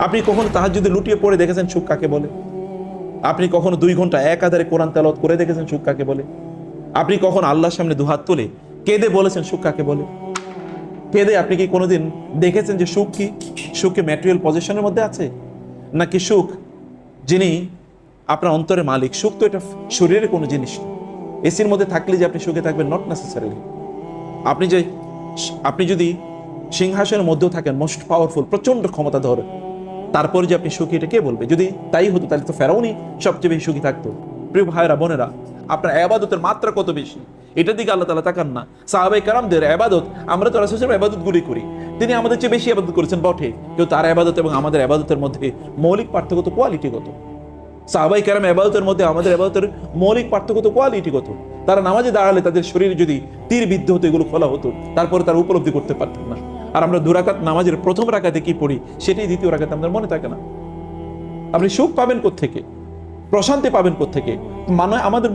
আপনি কখনো তাহাজ্জুদে লুটিয়ে পড়ে দেখেছেন সুখ কাকে বলে? আপনি কখনো 2 ঘন্টা একাধারে কোরআন তেলাওয়াত করে দেখেছেন সুখ কাকে বলে? আপনি কখন আল্লাহর সামনে দুহাত তুলে কেঁদে বলেছেন সুখ কাকে বলে? কেঁদে আপনি কি কোনোদিন দেখেছেন যে সুখ কি? সুখ কি ম্যাটেরিয়াল পজিশনের মধ্যে আছে, নাকি সুখ যিনি আপনার অন্তরের মালিক? সুখ তো এটা শরীরের কোনো জিনিস না। এসির মধ্যে থাকলে যে আপনি সুখে থাকবেন, নট নেসেসারিলি। আপনি যদি সিংহাসনের মধ্যেও থাকেন, মোস্ট পাওয়ারফুল, প্রচন্ড ক্ষমতা ধরে, তারপরে যে আপনি সুখী, এটা কে বলবে? যদি তাই হতো তাহলে তো ফেরাউনই সবচেয়ে বেশি সুখী থাকতো। প্রিয় ভাইরা বোনেরা, আপনার ইবাদতের মাত্রা কত বেশি, এটার দিকে আল্লাহ তাআলা তাকান না। সাহাবায়ে কেরামদের ইবাদত, আমরা তো রাসূলের ইবাদতগুলি করি, তিনি আমাদের চেয়ে বেশি ইবাদত করেছেন বটে, কিন্তু তার ইবাদত এবং আমাদের ইবাদতের মধ্যে মৌলিক পার্থক্য তো কোয়ালিটিগত। সাহাবায়ে কেরাম ইবাদতের মধ্যে আমাদের ইবাদতের মৌলিক পার্থক্য তো কোয়ালিটিগত। তারা নামাজে দাঁড়ালে তাদের শরীরে যদি তীর বিদ্ধ হতো, এগুলো খোলা হতো, তারপরে তারা উপলব্ধি করতে পারতেন না। আর আমরা 2 রাকাত নামাজের প্রথম রাকাতে কি পড়ি, সেটাই দ্বিতীয় রাকাতে আমাদের মনে থাকে না। আপনি সুখ পাবেন কোত্থেকে? প্রশান্তি পাবেন কোত্থেকে? মানে আমাদের